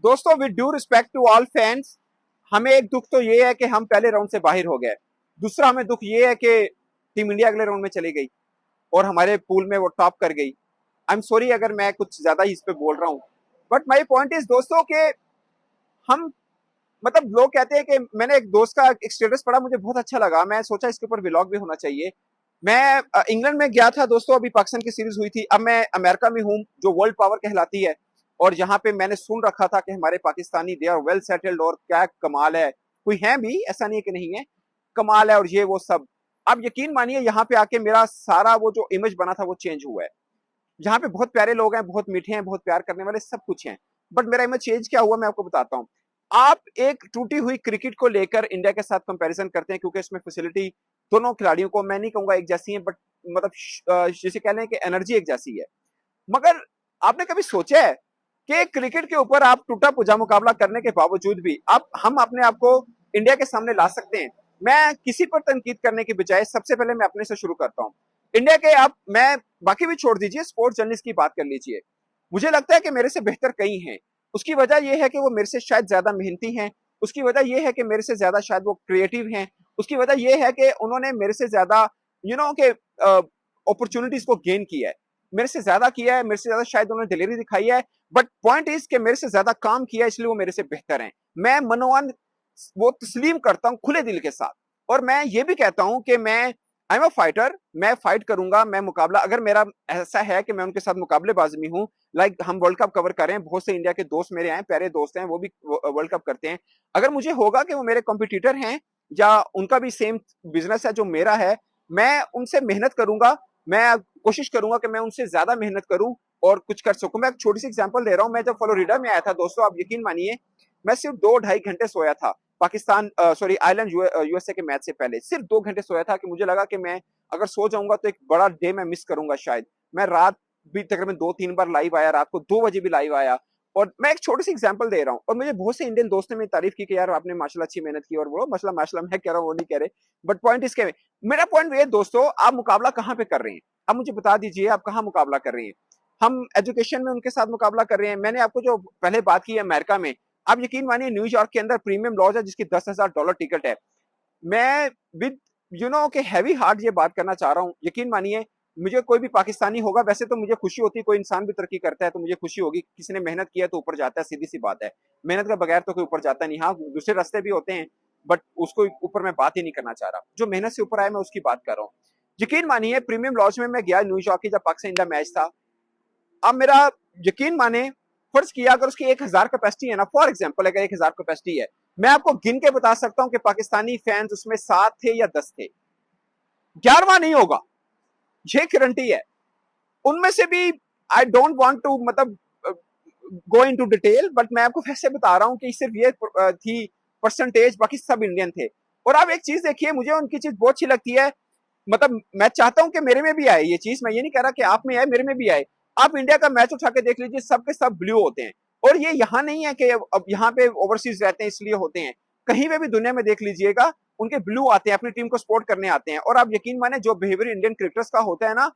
दोस्तों with due respect to all fans, हमें एक दुख तो ये है कि हम पहले राउंड से बाहर हो गए। दूसरा हमें दुख ये है कि टीम इंडिया अगले राउंड में चली गई और हमारे पूल में वो टॉप कर गई। आई एम सॉरी अगर मैं कुछ ज्यादा ही इस पे बोल रहा हूँ, बट माई पॉइंट इज दोस्तों के हम मतलब लोग कहते हैं कि मैंने एक दोस्त का एक स्टेटस पढ़ा, मुझे बहुत अच्छा लगा, मैं सोचा इसके ऊपर व्लॉग भी होना चाहिए। मैं इंग्लैंड में गया था दोस्तों, अभी पाकिस्तान की सीरीज हुई थी, अब मैं अमेरिका में हूँ जो वर्ल्ड पावर कहलाती है। और यहाँ पे मैंने सुन रखा था कि हमारे Pakistani they are well settled और क्या कमाल है। कोई है भी, ऐसा नहीं है कि नहीं है, कमाल है और ये वो सब। अब यकीन मानिए यहाँ पे आके मेरा सारा वो जो इमेज बना था वो चेंज हुआ है। यहाँ पे बहुत प्यारे लोग हैं, बहुत मीठे हैं, बहुत प्यार करने वाले सब कुछ हैं, बट मेरा इमेज चेंज क्या हुआ मैं आपको बताता हूँ। आप एक टूटी हुई क्रिकेट को लेकर इंडिया के साथ कंपैरिजन करते हैं क्योंकि इसमें फैसिलिटी दोनों खिलाड़ियों को, मैं नहीं कहूंगा एक जैसी है, बट मतलब जिसे कह लें कि एनर्जी एक जैसी है। मगर आपने कभी सोचा है कि क्रिकेट के ऊपर आप टूटा पुजा मुकाबला करने के बावजूद भी आप हम अपने आप को इंडिया के सामने ला सकते हैं? मैं किसी पर तनकीद करने के बजाय सबसे पहले मैं अपने से शुरू करता हूँ। इंडिया के आप, मैं बाकी भी छोड़ दीजिए, स्पोर्ट्स जर्नलिस्ट की बात कर लीजिए। मुझे लगता है कि मेरे से बेहतर कई हैं। उसकी वजह यह है कि वो मेरे से शायद ज्यादा मेहनती हैं। उसकी वजह यह है कि मेरे से ज्यादा शायद वो क्रिएटिव हैं। उसकी वजह यह है कि उन्होंने मेरे से ज्यादा के अपॉर्चुनिटीज को गेन किया है, मेरे से ज्यादा किया है, मेरे से ज्यादा शायद उन्होंने दिलेरी दिखाई है। बट पॉइंट इज के मेरे से ज्यादा काम किया है, इसलिए वो मेरे से बेहतर हैं। मैं मनोवन वो तस्लीम करता हूं खुले दिल के साथ। और मैं ये भी कहता हूं कि मैं आई एम अ फाइटर, मैं फाइट करूंगा, मैं मुकाबला, अगर मेरा ऐसा है कि मैं उनके साथ मुकाबलेबाज में हूं। लाइक हम वर्ल्ड कप कवर कर रहे हैं, बहुत से इंडिया के दोस्त मेरे हैं, प्यारे दोस्त हैं, वो भी वर्ल्ड कप करते हैं। अगर मुझे होगा कि वो मेरे कॉम्पिटिटर हैं या उनका भी सेम बिजनेस है जो मेरा है, मैं उनसे मेहनत करूंगा। मैं कोशिश करूंगा कि मैं उनसे ज्यादा मेहनत करूं और कुछ कर सकूं। मैं एक छोटी सी एग्जांपल दे रहा हूं, मैं जब फ्लोरिडा में आया था दोस्तों, आप यकीन मानिए मैं सिर्फ 2 ढाई घंटे सोया था। पाकिस्तान सॉरी आयरलैंड यूएसए के मैच से पहले सिर्फ 2 घंटे सोया था कि मुझे लगा कि मैं अगर सो जाऊंगा तो एक बड़ा डे मैं मिस करूंगा शायद। मैं रात भी तकरीबन 2-3 बार लाइव आया, रात को 2 बजे भी लाइव आया। और मैं एक छोटी सी एग्जांपल दे रहा हूँ, और मुझे बहुत से इंडियन दोस्तों ने मेरी तारीफ की कि यार आपने माशाल्लाह अच्छी मेहनत की, और वो माशाल्लाह माशाल्लाह मैं कह रहा हूँ, वो नहीं कह रहे। बट पॉइंट इसके में, मेरा पॉइंट ये दोस्तों, आप मुकाबला कहाँ पे कर रहे हैं? आप मुझे बता दीजिए आप कहाँ मुकाबला कर रहे हैं? हम एजुकेशन में उनके साथ मुकाबला कर रहे हैं। मैंने आपको जो पहले बात की है अमेरिका में, आप यकीन मानिए न्यूयॉर्क के अंदर प्रीमियम लॉज है जिसकी $10,000 टिकट है। मैं विद के हैवी हार्ट ये बात करना चाह रहा हूँ, यकीन मानिए मुझे कोई भी पाकिस्तानी होगा, वैसे तो मुझे खुशी होती है, कोई इंसान भी तरक्की करता है तो मुझे खुशी होगी, किसी ने मेहनत किया तो ऊपर जाता है, सीधी सी बात है। मेहनत के बगैर तो कोई ऊपर जाता नहीं। हाँ दूसरे रास्ते भी होते हैं, बट उसको ऊपर मैं बात ही नहीं करना चाह रहा। जो मेहनत से ऊपर आया मैं उसकी बात कर रहा हूँ। यकीन मानिए प्रीमियम लॉज में मैं गया न्यूयॉर्क की, जब पाकिस्तान इंडिया मैच था। अब मेरा यकीन माने, फर्ज किया अगर उसकी 1,000 कैपेसिटी है ना, फॉर एग्जाम्पल अगर 1,000 कैपेसिटी है, मैं आपको गिन के बता सकता हूं कि पाकिस्तानी फैंस उसमें 7 थे या 10 थे, 11वां नहीं होगा, ये गारंटी है। उनमें से भी आई डोंट वांट टू मतलब गो इनटू डिटेल, बट मैं आपको वैसे बता रहा हूं कि सिर्फ ये थी परसेंटेज, बाकी सब इंडियन थे। और आप एक चीज देखिए, मुझे उनकी चीज बहुत अच्छी लगती है, मतलब मैं चाहता हूं कि मेरे में भी आए ये चीज, मैं ये नहीं कह रहा कि आप में आए, मेरे में भी आए। आप इंडिया का मैच उठा के देख लीजिए, सब के सब ब्लू होते हैं। और ये यहाँ नहीं है कि अब यहाँ पे ओवरसीज रहते हैं इसलिए होते हैं, कहीं पे भी दुनिया में देख लीजिएगा उनके ब्लू आते हैं, अपनी टीम को सपोर्ट करने आते हैं। और आप यकीन माने जो बिहेवियर इंडियन क्रिकेटर्स का होता है ना,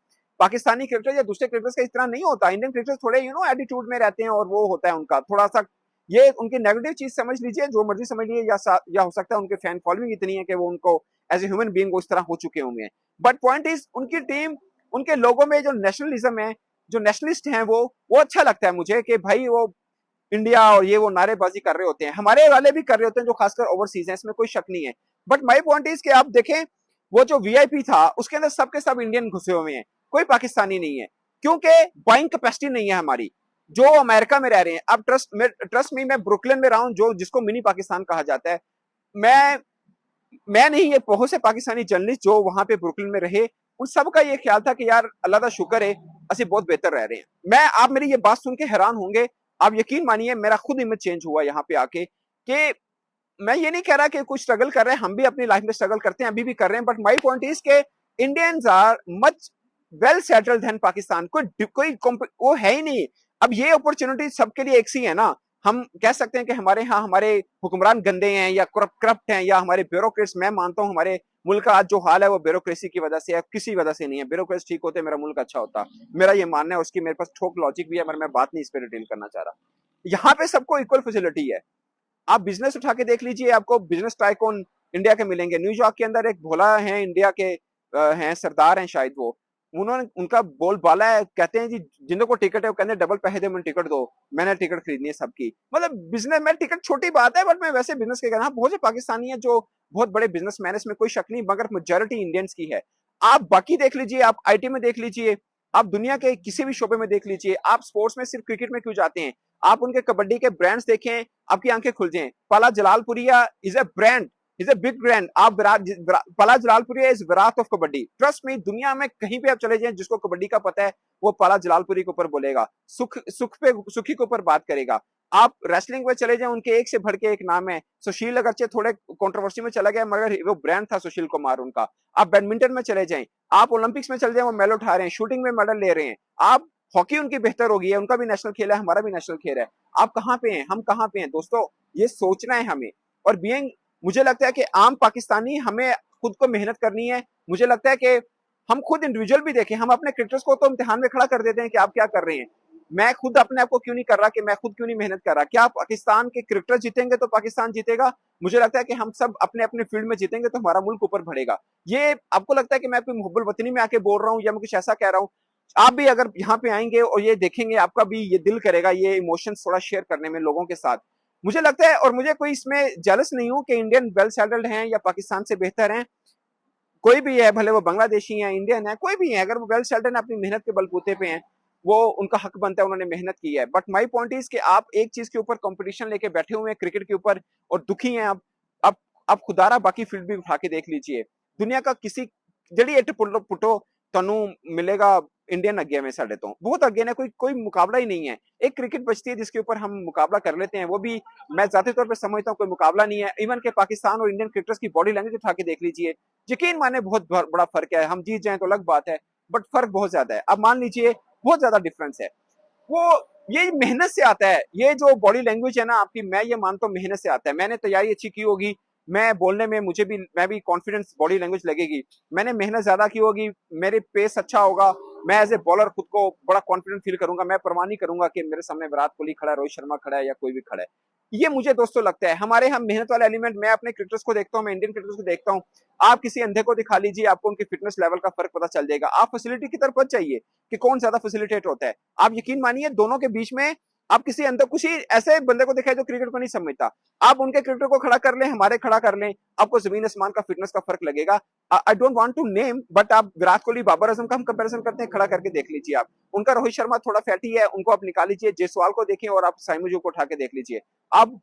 पाकिस्तानी क्रिकेटर या दूसरे क्रिकेटर्स का इस तरह नहीं होता। इंडियन क्रिकेटर्स थोड़े एटीट्यूड में रहते हैं, और वो होता है उनका थोड़ा सा, ये उनकी नेगेटिव चीज समझ लीजिए, जो मर्जी समझ लीजिए, या हो सकता है उनके फैन फॉलोइंग इतनी है कि वो उनको एज ए ह्यूमन बीइंग उस तरह हो चुके होंगे। बट पॉइंट इज उनकी टीम, उनके लोगों में जो नेशनलिज्म है, जो नेशनलिस्ट हैं, वो अच्छा लगता है मुझे कि भाई वो इंडिया और ये वो नारेबाजी कर रहे होते हैं, हमारे वाले भी कर रहे होते हैं जो खासकर ओवरसीज हैं, इसमें कोई शक नहीं है। बट माई पॉइंट इज कि आप देखें, वो जो वीआईपी था उसके अंदर सबके सब इंडियन घुसे हुए हैं, कोई पाकिस्तानी नहीं है, क्योंकि बाइंग कैपेसिटी नहीं है हमारी। जो अमेरिका में रह रहे हैं, अब ट्रस्ट मी, मैं ब्रुकलिन में रहा हूं, जो जिसको मिनी पाकिस्तान कहा जाता है। मैं मैं नहीं, ये बहुत से पाकिस्तानी जर्नलिस्ट जो वहां पे ब्रुकलिन में रहे, उन सब का ये ख्याल था कि यार अल्लाह का शुक्र है असि बहुत बेहतर रह रहे हैं। मैं, आप मेरी ये बात सुन के हैरान होंगे, आप यकीन मानिए मेरा खुद इमेज चेंज हुआ यहाँ पे आके, कि मैं ये नहीं कह रहा कि कुछ स्ट्रगल कर रहे हैं, हम भी अपनी लाइफ में स्ट्रगल करते हैं, अभी भी कर रहे हैं, बट माई पॉइंट इज के Indians are much well settled than Pakistan. कोई वो है ही नहीं। अब ये अपॉर्चुनिटी सबके लिए एक सी है ना। हम कह सकते हैं कि हमारे यहाँ हमारे हुक्मरान गंदे हैं या करप्ट हैं या हमारे ब्यूरोक्रेट्स, मैं मानता हूँ हमारे मुल्क का आज जो हाल है वो ब्यूरोक्रेसी की वजह से है, किसी वजह से नहीं है। ब्यूरोक्रेसी ठीक होते मेरा मुल्क अच्छा होता, मेरा ये मानना है। उसकी मेरे पास ठोक लॉजिक भी है, मगर मैं बात नहीं इस पर डिटेल करना चाह रहा। यहाँ पे सबको इक्वल फैसिलिटी है। आप बिजनेस उठा के देख लीजिए, आपको बिजनेस टाइकून इंडिया के मिलेंगे। न्यूयॉर्क के अंदर एक भोला है, इंडिया के हैं, सरदार हैं शायद वो, उन्होंने उनका बोलबाला है, कहते हैं जी जिनको को टिकट है वो कहते हैं डबल पैसे दे, मैंने टिकट दो, मैंने टिकट खरीदनी है सबकी। मतलब बिजनेस में टिकट छोटी बात है, बट मैं वैसे बिजनेस के कहना, बहुत से पाकिस्तानी है जो बहुत बड़े बिजनेसमैन, इसमें कोई शक नहीं, मगर मेजोरिटी इंडियंस की है। आप बाकी देख लीजिए, आप आईटी में देख लीजिए, आप दुनिया के किसी भी शोबे में देख लीजिए, आप स्पोर्ट्स में सिर्फ क्रिकेट में क्यों जाते हैं, आप उनके कबड्डी के ब्रांड्स देखें, आपकी आंखें खुल जाएं। Pala Jalalpuria is a brand, is a big brand. आप Pala Jalalpuria is Virat of kabaddi. Trust में, दुनिया में कहीं पे आप चले जाएं, जिसको कबड्डी का पता है वो पाला जलालपुरी के ऊपर बोलेगा, सुखी के ऊपर बात करेगा। आप रेसलिंग में चले जाएं, उनके एक से बढ़ के एक नाम है। सुशील अगरचे थोड़े कंट्रोवर्सी में चला गया, मगर वो ब्रांड था सुशील कुमार उनका। आप बैडमिंटन में चले जाएं, आप ओलंपिक्स में चले जाएं, वो मेडल उठा रहे हैं, शूटिंग में मेडल ले रहे हैं। आप हॉकी उनकी बेहतर हो गई है, उनका भी नेशनल खेल है, हमारा भी नेशनल खेल है। आप कहाँ पे हैं, हम कहाँ पे हैं दोस्तों, ये सोचना है हमें। और बीइंग, मुझे लगता है कि आम पाकिस्तानी, हमें खुद को मेहनत करनी है। मुझे लगता है कि हम खुद इंडिविजुअल भी देखें, हम अपने क्रिकेटर्स को तो इम्तिहान में खड़ा कर देते हैं कि आप क्या कर रहे हैं। मैं खुद अपने आप को क्यों नहीं कर रहा कि मैं खुद क्यों नहीं मेहनत कर रहा। क्या पाकिस्तान के क्रिकेटर जीतेंगे तो पाकिस्तान जीतेगा। मुझे लगता है कि हम सब अपने अपने फील्ड में जीतेंगे तो हमारा मुल्क ऊपर बढ़ेगा। ये आपको लगता है कि मैं कोई मुहब्बल वतनी में आके बोल रहा हूँ या मैं कुछ ऐसा कह रहा हूँ। आप भी अगर यहाँ पे आएंगे और ये देखेंगे, आपका भी ये दिल करेगा ये इमोशंस थोड़ा शेयर करने में लोगों के साथ। मुझे लगता है, और मुझे कोई इसमें जेलस नहीं हूं कि इंडियन वेल सेटल्ड हैं या पाकिस्तान से बेहतर हैं। कोई भी है, भले वो बांग्लादेशी है, इंडियन है, कोई भी है, अगर वो वेल सेटल्ड है, अपनी मेहनत के बलबूते पे हैं, वो उनका हक बनता है, उन्होंने मेहनत की है। बट माई पॉइंट इज कि आप एक चीज के ऊपर कंपटीशन लेके बैठे हुए हैं क्रिकेट के ऊपर और दुखी हैं आप आप खुदारा बाकी फील्ड भी उठा के देख लीजिए। दुनिया का किसी जड़ी एट पुटो तनु मिलेगा, इंडियन अगे में साढ़े तो बहुत अगे है, कोई कोई मुकाबला ही नहीं है। एक क्रिकेट बचती है जिसके ऊपर हम मुकाबला कर लेते हैं, वो भी मैं जाती तौर पर समझता हूँ कोई मुकाबला नहीं है। इवन के पाकिस्तान और इंडियन क्रिकेटर्स की बॉडी लैंग्वेज उठा के देख लीजिए, यकीन माने बहुत बड़ा फर्क है। हम जीत जाएं तो अलग बात है, बट फर्क बहुत ज्यादा है। अब मान लीजिए बहुत ज्यादा डिफरेंस है। वो ये मेहनत से आता है, ये जो बॉडी लैंग्वेज है ना आपकी, मैं ये मानता हूँ मेहनत से आता है। मैंने तैयारी अच्छी की होगी, मैं बोलने में मुझे भी, मैं भी कॉन्फिडेंस बॉडी लैंग्वेज लगेगी, मैंने मेहनत ज्यादा की होगी, मेरे पेस अच्छा होगा, मैं एज ए बॉलर खुद को बड़ा कॉन्फिडेंट फील करूंगा, मैं परवाह नहीं करूंगा कि मेरे सामने विराट कोहली खड़ा है, रोहित शर्मा खड़ा है या कोई भी खड़ा है। ये मुझे दोस्तों लगता है हमारे हम मेहनत वाला एलिमेंट। मैं अपने क्रिकेटर्स को देखता हूँ, मैं इंडियन क्रिकेटर्स को देखता हूँ, आप किसी अंधे को दिखा लीजिए, आपको उनके फिटनेस लेवल का फर्क पता चल जाएगा। आप फैसिलिटी की तरफ मत जाइए कि कौन ज्यादा फैसिलिटेट होता है। आप यकीन मानिए दोनों के बीच में आप किसी अंदर कुछ ही ऐसे बंदे को दिखाए जो क्रिकेट को नहीं समझता, आप उनके क्रिकेटर को खड़ा कर लें, हमारे खड़ा कर लें, आपको जमीन आसमान का फिटनेस का फर्क लगेगा। I don't want to name, but आप विराट कोहली बाबर आजम का हम कंपैरिजन करते हैं, खड़ा करके देख लीजिए आप। उनका रोहित शर्मा थोड़ा फैटी है, उनको आप निकाल लीजिए, जयसवाल को देखिए और आप साइमू को उठा के देख लीजिए। आप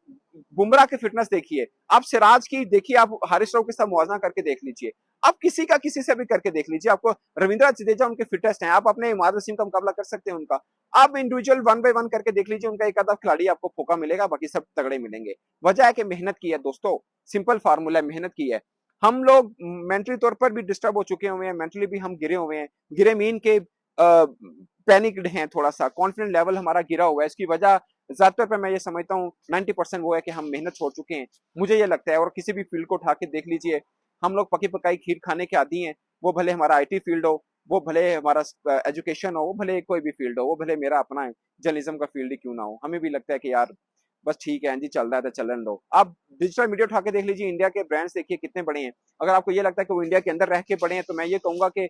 बुमराह की फिटनेस देखिए, आप सिराज की देखिए, आप हारिस राव के साथ मुआवजा करके देख लीजिए, आप किसी का किसी से भी करके देख लीजिए। आपको रविंद्र जडेजा उनके फिटेस्ट हैं, आप अपने इमाद वसीम का मुकाबला कर सकते हैं उनका। आप इंडिविजुअल वन बाय वन करके देख लीजिए, उनका एक आधा खिलाड़ी आपको फोका मिलेगा, बाकी सब तगड़े मिलेंगे। वजह है कि मेहनत की है दोस्तों, सिंपल फार्मूला है, मेहनत की है। हम लोग मेंटली तौर पर भी डिस्टर्ब हो चुके हुए हैं, मेंटली भी हम गिरे हुए हैं, गिरे मीन के पैनिक्ड हैं, थोड़ा सा कॉन्फिडेंट लेवल हमारा गिरा हुआ है। इसकी वजह ज्यादातर पे मैं ये समझता हूँ 90% वो है कि हम मेहनत छोड़ चुके हैं, मुझे ये लगता है। और किसी भी फील्ड को उठा के देख लीजिए, हम लोग पकी पकाई खीर खाने के आदी हैं, वो भले हमारा आईटी फील्ड हो, वो भले हमारा एजुकेशन हो, वो भले कोई भी फील्ड हो, वो भले मेरा अपना जर्नलिज्म का फील्ड ही क्यों ना हो, हमें भी लगता है कि यार बस ठीक है जी, चल रहा है तो चलन दो। आप डिजिटल मीडिया उठा के देख लीजिए, इंडिया के ब्रांड्स देखिए कितने बड़े हैं। अगर आपको ये लगता है कि वो इंडिया के अंदर रह के बड़े हैं, तो मैं ये कहूंगा कि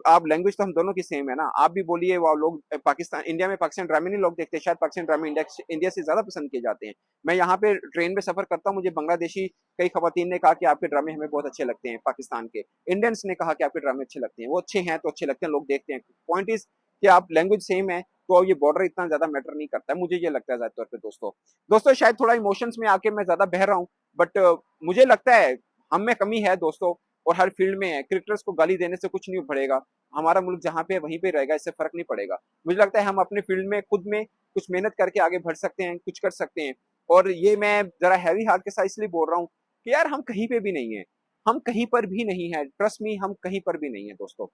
आप लैंग्वेज तो हम दोनों की सेम है ना, आप भी बोलिए। वो लोग पाकिस्तान, इंडिया में पाकिस्तान ड्रामे नहीं लोग देखते, शायद पाकिस्तान ड्रामे इंडिया से ज्यादा पसंद किए जाते हैं। मैं यहाँ पे ट्रेन में सफर करता हूँ, मुझे बांग्लादेशी कई खवातीन ने कहा कि आपके ड्रामे हमें बहुत अच्छे लगते हैं, पाकिस्तान के इंडियंस ने कहा कि आपके ड्रामे अच्छे लगते हैं। वो अच्छे हैं तो अच्छे लगते हैं, लोग देखते हैं। पॉइंट इज कि आप लैंग्वेज सेम है, तो ये बॉर्डर इतना ज्यादा मैटर नहीं करता है, मुझे ये लगता है ज्यादातर पे दोस्तों। दोस्तों शायद थोड़ा इमोशंस में आके मैं ज्यादा बह रहा हूँ, बट मुझे लगता है हम में कमी है दोस्तों, और हर फील्ड में है। क्रिकेटर्स को गाली देने से कुछ नहीं बढ़ेगा, हमारा मुल्क जहाँ पे है वहीं पे रहेगा, इससे फर्क नहीं पड़ेगा। मुझे लगता है हम अपने फील्ड में खुद में कुछ मेहनत करके आगे बढ़ सकते हैं, कुछ कर सकते हैं। और ये मैं जरा हैवी हार्ट के साथ इसलिए बोल रहा हूँ कि यार हम कहीं पे भी नहीं है, हम कहीं पर भी नहीं है, ट्रस्ट मी, हम कहीं पर भी नहीं है दोस्तों।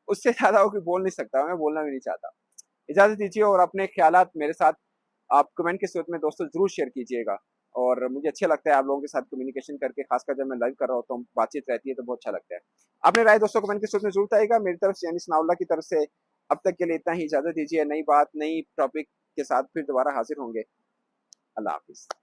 उससे ज्यादा हो कोई बोल नहीं सकता, मैं बोलना भी नहीं चाहता। इजाजत दीजिए, और अपने ख्यालात मेरे साथ आप कमेंट के सूरत में दोस्तों जरूर शेयर कीजिएगा। और मुझे अच्छा लगता है आप लोगों के साथ कम्युनिकेशन करके, खासकर जब मैं लाइव कर रहा होता हूँ, बातचीत रहती है तो बहुत अच्छा लगता है। अपने राय दोस्तों कमेंट के सूत्र में जरूर आएगा। मेरी तरफ से यानी सनाउल्लाह की तरफ से अब तक के लिए इतना ही। इजाजत दीजिए, नई बात नई टॉपिक के साथ फिर दोबारा हाजिर होंगे। अल्लाह हाफिज।